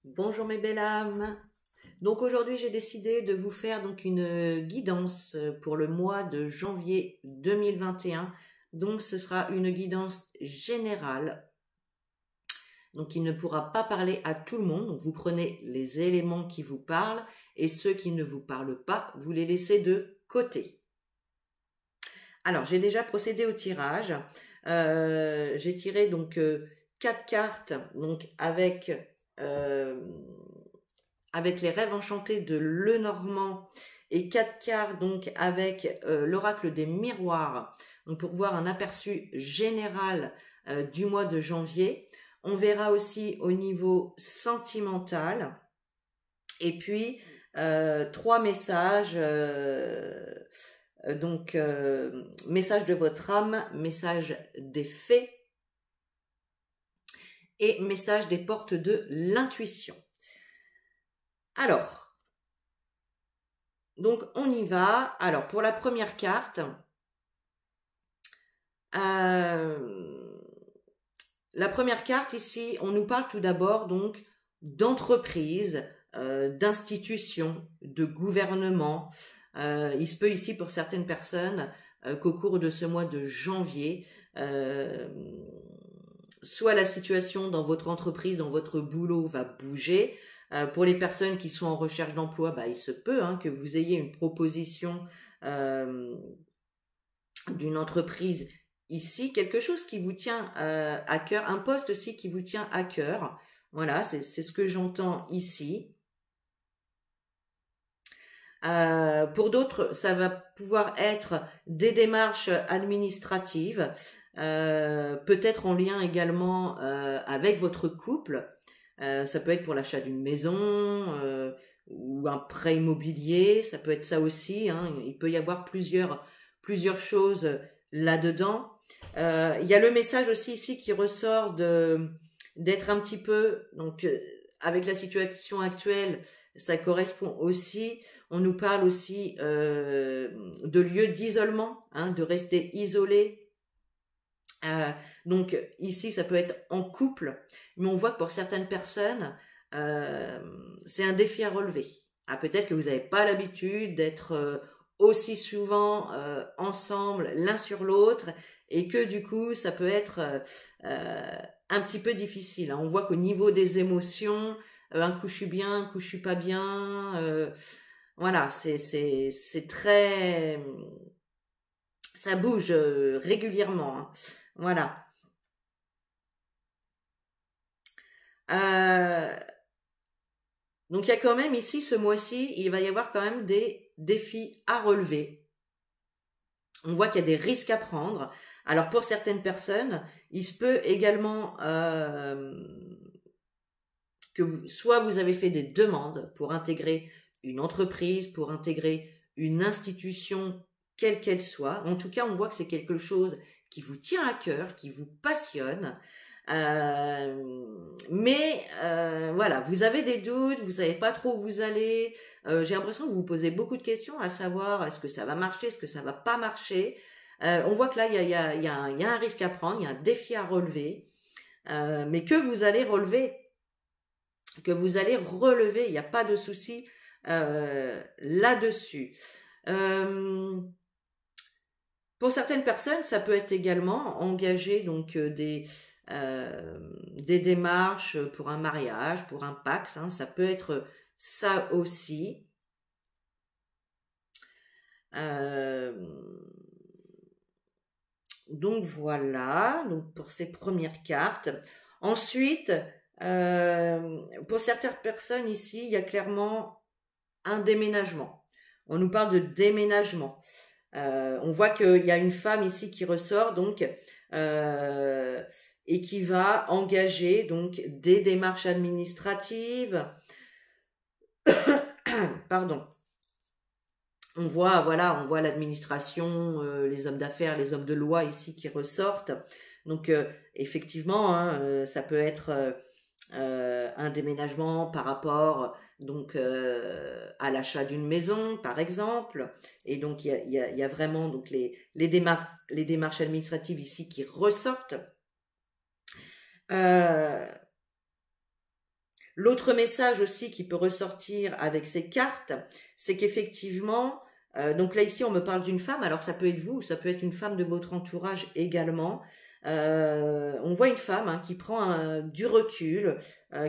Bonjour mes belles âmes. Donc aujourd'hui j'ai décidé de vous faire donc une guidance pour le mois de janvier 2021. Donc ce sera une guidance générale. Donc il ne pourra pas parler à tout le monde. Donc vous prenez les éléments qui vous parlent et ceux qui ne vous parlent pas, vous les laissez de côté. Alors j'ai déjà procédé au tirage. J'ai tiré donc 4 cartes donc euh, avec les rêves enchantés de Lenormand et 4 cartes donc avec l'oracle des miroirs, donc pour voir un aperçu général du mois de janvier. On verra aussi au niveau sentimental et puis 3 messages, message de votre âme, message des fées et message des portes de l'intuition. Alors, donc on y va. Alors pour la première carte, la première carte ici, on nous parle tout d'abord donc d'entreprise, d'institution, de gouvernement. Il se peut ici pour certaines personnes qu'au cours de ce mois de janvier, soit la situation dans votre entreprise, dans votre boulot va bouger. Pour les personnes qui sont en recherche d'emploi, bah, il se peut que vous ayez une proposition d'une entreprise ici, quelque chose qui vous tient à cœur, un poste aussi qui vous tient à cœur. Voilà, c'est ce que j'entends ici. Pour d'autres, ça va pouvoir être des démarches administratives, peut-être en lien également avec votre couple. Ça peut être pour l'achat d'une maison ou un prêt immobilier, ça peut être ça aussi. Il peut y avoir plusieurs choses là-dedans. Il y a le message aussi ici qui ressort d'être un petit peu donc avec la situation actuelle, ça correspond aussi. On nous parle aussi de lieux d'isolement, de rester isolé. Donc ici, ça peut être en couple, mais on voit que pour certaines personnes, c'est un défi à relever. Peut-être que vous n'avez pas l'habitude d'être aussi souvent ensemble l'un sur l'autre et que du coup, ça peut être un petit peu difficile. On voit qu'au niveau des émotions, un coup je suis bien, un coup je suis pas bien. Voilà, c'est très, ça bouge régulièrement. Voilà. Euh, donc il y a quand même ici ce mois-ci, il va y avoir quand même des défis à relever. On voit qu'il y a des risques à prendre. Alors pour certaines personnes, il se peut également que soit vous avez fait des demandes pour intégrer une entreprise, pour intégrer une institution, quelle qu'elle soit. En tout cas, on voit que c'est quelque chose qui vous tient à cœur, qui vous passionne. Voilà, vous avez des doutes, vous savez pas trop où vous allez. J'ai l'impression que vous vous posez beaucoup de questions à savoir est-ce que ça va marcher, est-ce que ça va pas marcher. On voit que là, il y a un risque à prendre, il y a un défi à relever, mais que vous allez relever, que vous allez relever, il n'y a pas de souci là-dessus. Pour certaines personnes, ça peut être également engager donc des démarches pour un mariage, pour un Pacs, ça peut être ça aussi. Donc voilà, donc pour ces premières cartes. Ensuite, pour certaines personnes ici, il y a clairement un déménagement. On nous parle de déménagement. On voit qu'il y a une femme ici qui ressort donc et qui va engager donc des démarches administratives. Pardon. On voit l'administration, les hommes d'affaires, les hommes de loi ici qui ressortent. Donc effectivement, ça peut être un déménagement par rapport donc à l'achat d'une maison, par exemple. Et donc il y a vraiment donc les démarches administratives ici qui ressortent. L'autre message aussi qui peut ressortir avec ces cartes, c'est qu'effectivement, donc là ici on me parle d'une femme, alors ça peut être vous, ça peut être une femme de votre entourage également. On voit une femme hein, qui prend du recul,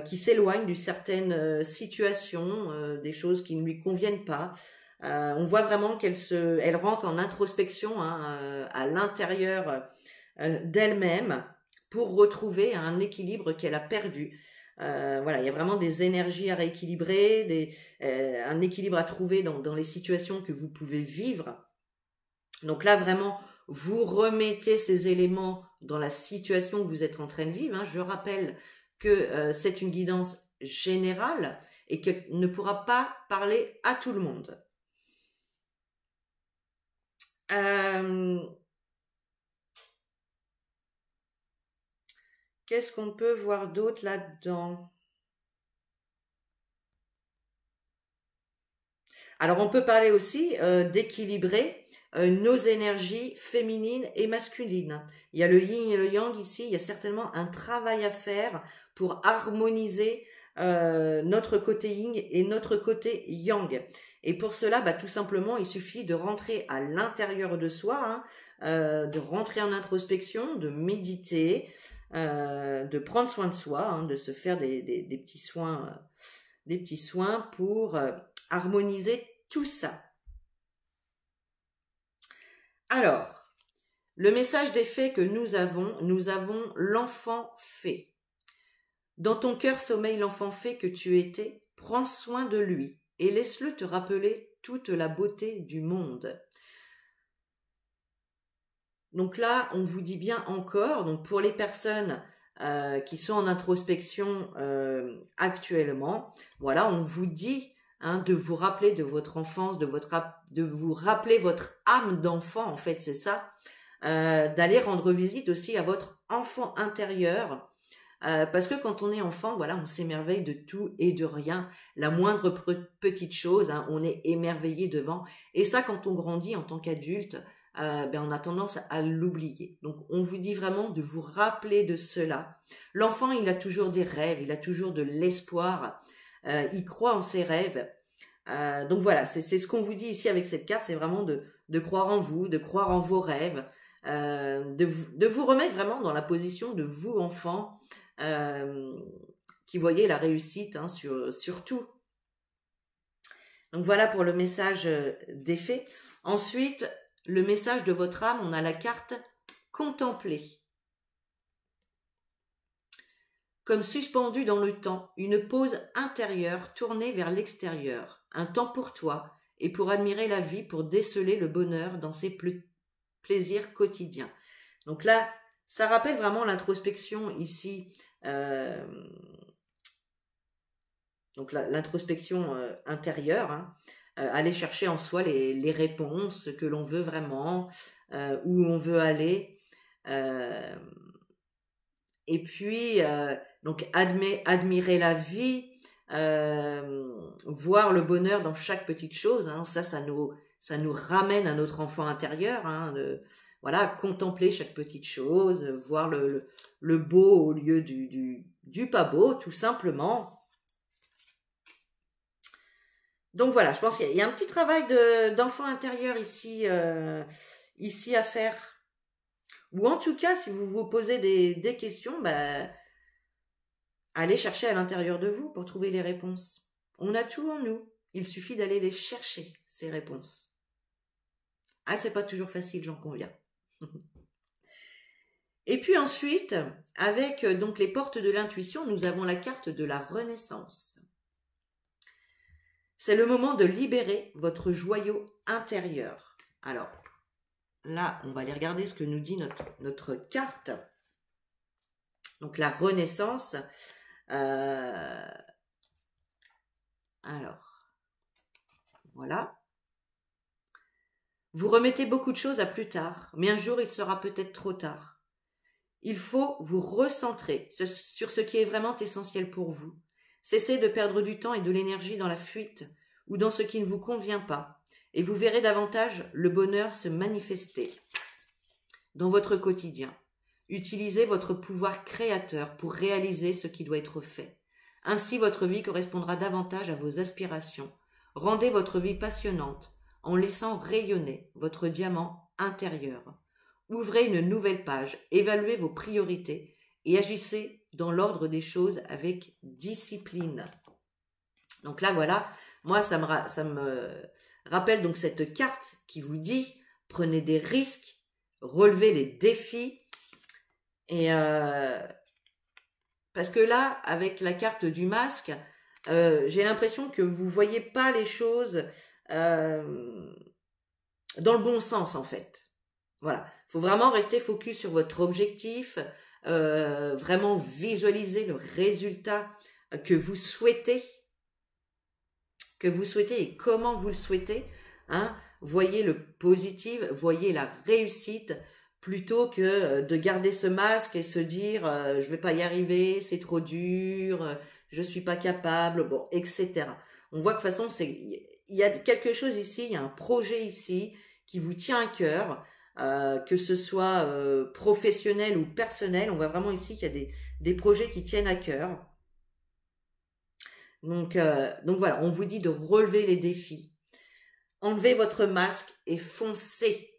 qui s'éloigne d'une certaine situation, des choses qui ne lui conviennent pas. On voit vraiment elle rentre en introspection hein, à l'intérieur d'elle-même pour retrouver un équilibre qu'elle a perdu. Voilà, il y a vraiment des énergies à rééquilibrer, un équilibre à trouver dans les situations que vous pouvez vivre. Donc là, vraiment, vous remettez ces éléments dans la situation que vous êtes en train de vivre. Hein. Je rappelle que c'est une guidance générale et qu'elle ne pourra pas parler à tout le monde. Qu'est-ce qu'on peut voir d'autre là-dedans? Alors on peut parler aussi d'équilibrer nos énergies féminines et masculines. Il y a le yin et le yang ici, il y a certainement un travail à faire pour harmoniser notre côté yin et notre côté yang. Et pour cela, bah, tout simplement, il suffit de rentrer à l'intérieur de soi, hein, de rentrer en introspection, de méditer, de prendre soin de soi, hein, de se faire des petits soins pour harmoniser tout ça. Alors, le message des fées que nous avons l'enfant fée. Dans ton cœur sommeille l'enfant fée que tu étais, prends soin de lui et laisse-le te rappeler toute la beauté du monde. Donc là, on vous dit bien encore, donc pour les personnes qui sont en introspection actuellement, voilà, on vous dit hein, de vous rappeler de votre enfance, de vous rappeler votre âme d'enfant, en fait, c'est ça, d'aller rendre visite aussi à votre enfant intérieur, parce que quand on est enfant, voilà, on s'émerveille de tout et de rien, la moindre petite chose, hein, on est émerveillé devant, et ça, quand on grandit en tant qu'adulte, on a tendance à l'oublier. Donc, on vous dit vraiment de vous rappeler de cela. L'enfant, il a toujours des rêves, il a toujours de l'espoir, il croit en ses rêves. Donc voilà, c'est ce qu'on vous dit ici avec cette carte, c'est vraiment de croire en vous, de croire en vos rêves, de vous remettre vraiment dans la position de vous, enfant, qui voyez la réussite hein, sur tout. Donc voilà pour le message des fées. Ensuite, le message de votre âme, on a la carte contempler. Comme suspendu dans le temps, une pause intérieure tournée vers l'extérieur, un temps pour toi et pour admirer la vie, pour déceler le bonheur dans ses plaisirs quotidiens. Donc là, ça rappelle vraiment l'introspection ici, donc l'introspection intérieure, hein, aller chercher en soi les réponses que l'on veut vraiment, où on veut aller, et puis donc admirer la vie, voir le bonheur dans chaque petite chose, hein, ça nous ramène à notre enfant intérieur, hein, voilà, contempler chaque petite chose, voir le beau au lieu du pas beau, tout simplement. Donc voilà, je pense qu'il y a un petit travail d'enfant intérieur ici à faire. Ou en tout cas, si vous vous posez des questions, allez chercher à l'intérieur de vous pour trouver les réponses. On a tout en nous. Il suffit d'aller les chercher, ces réponses. Ah, c'est pas toujours facile, j'en conviens. Et puis ensuite, avec donc les portes de l'intuition, nous avons la carte de la renaissance. C'est le moment de libérer votre joyau intérieur. Alors, là, on va aller regarder ce que nous dit notre carte. Donc, la renaissance. Alors, voilà. Vous remettez beaucoup de choses à plus tard, mais un jour, il sera peut-être trop tard. Il faut vous recentrer sur ce qui est vraiment essentiel pour vous. Cessez de perdre du temps et de l'énergie dans la fuite ou dans ce qui ne vous convient pas, et vous verrez davantage le bonheur se manifester dans votre quotidien. Utilisez votre pouvoir créateur pour réaliser ce qui doit être fait. Ainsi, votre vie correspondra davantage à vos aspirations. Rendez votre vie passionnante en laissant rayonner votre diamant intérieur. Ouvrez une nouvelle page, évaluez vos priorités et agissez dans l'ordre des choses avec discipline. Donc là, voilà, moi, ça me rappelle donc cette carte qui vous dit « Prenez des risques, relevez les défis ». Et parce que là, avec la carte du masque, j'ai l'impression que vous voyez pas les choses dans le bon sens, en fait. Voilà, il faut vraiment rester focus sur votre objectif, vraiment visualiser le résultat que vous souhaitez et comment vous le souhaitez. Hein. Voyez le positif, voyez la réussite, plutôt que de garder ce masque et se dire je vais pas y arriver, c'est trop dur, je suis pas capable, bon, etc. On voit que de toute façon, il y a quelque chose ici, il y a un projet ici qui vous tient à cœur, que ce soit professionnel ou personnel. On voit vraiment ici qu'il y a des projets qui tiennent à cœur. Donc voilà, on vous dit de relever les défis. Enlevez votre masque et foncez.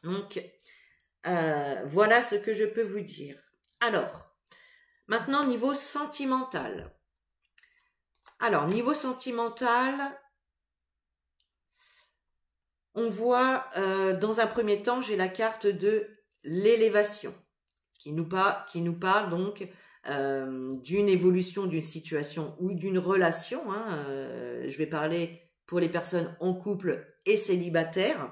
Donc, voilà ce que je peux vous dire. Alors, maintenant, niveau sentimental. Alors, niveau sentimental, on voit, dans un premier temps, j'ai la carte de l'élévation, qui nous parle donc d'une évolution d'une situation ou d'une relation. Hein, je vais parler pour les personnes en couple et célibataires.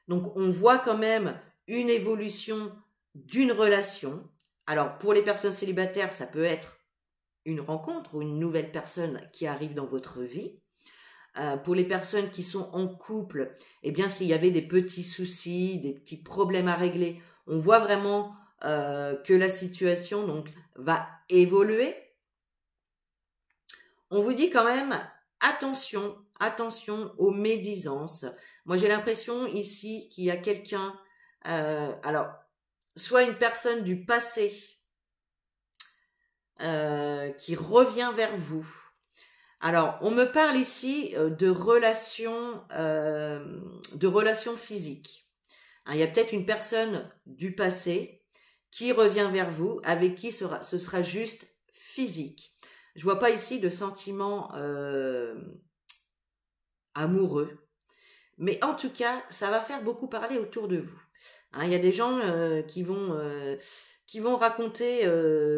Donc, on voit quand même une évolution d'une relation. Alors, pour les personnes célibataires, ça peut être une rencontre ou une nouvelle personne qui arrive dans votre vie. Pour les personnes qui sont en couple, eh bien, s'il y avait des petits soucis, des petits problèmes à régler, on voit vraiment que la situation donc va évoluer. On vous dit quand même attention aux médisances. Moi, j'ai l'impression ici qu'il y a quelqu'un, alors, soit une personne du passé qui revient vers vous. Alors, on me parle ici de relations physiques. Hein, il y a peut-être une personne du passé qui revient vers vous, avec qui ce sera juste physique. Je vois pas ici de sentiments amoureux. Mais en tout cas, ça va faire beaucoup parler autour de vous. Hein, il y a des gens qui vont raconter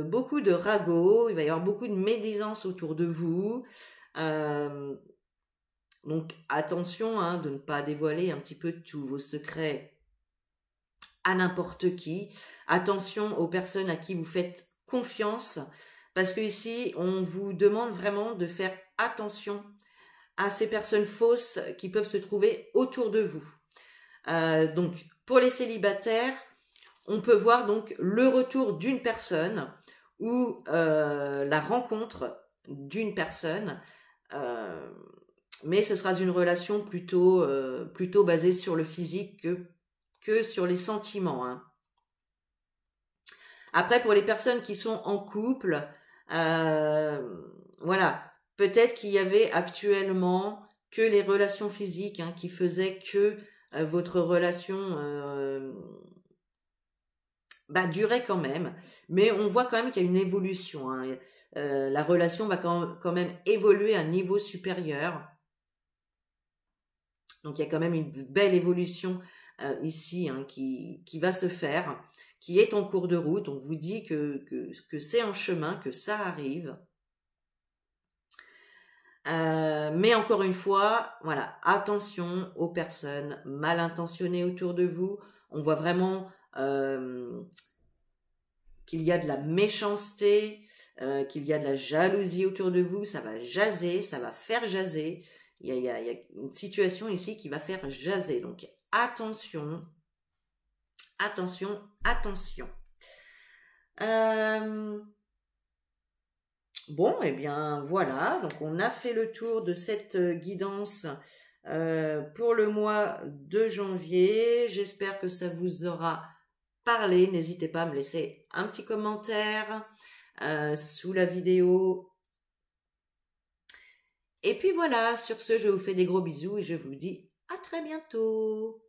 beaucoup de ragots, il va y avoir beaucoup de médisance autour de vous. Donc attention hein, de ne pas dévoiler un petit peu tous vos secrets à n'importe qui. Attention aux personnes à qui vous faites confiance, parce que ici, on vous demande vraiment de faire attention à ces personnes fausses qui peuvent se trouver autour de vous. Donc, pour les célibataires, on peut voir donc le retour d'une personne ou la rencontre d'une personne, mais ce sera une relation plutôt basée sur le physique que sur les sentiments. Hein. Après, pour les personnes qui sont en couple, voilà, peut-être qu'il y avait actuellement que les relations physiques hein, qui faisaient que votre relation durait quand même, mais on voit quand même qu'il y a une évolution. Hein. La relation va quand même évoluer à un niveau supérieur. Donc il y a quand même une belle évolution ici hein, qui va se faire, qui est en cours de route. On vous dit que c'est en chemin, que ça arrive. Mais encore une fois, voilà, attention aux personnes mal intentionnées autour de vous. On voit vraiment qu'il y a de la méchanceté, qu'il y a de la jalousie autour de vous. Ça va jaser, ça va faire jaser. Il y a une situation ici qui va faire jaser. Donc, attention. Bon, eh bien, voilà. Donc, on a fait le tour de cette guidance pour le mois de janvier. J'espère que ça vous aura parlé. N'hésitez pas à me laisser un petit commentaire. sous la vidéo. Et puis voilà, sur ce, je vous fais des gros bisous et je vous dis à très bientôt.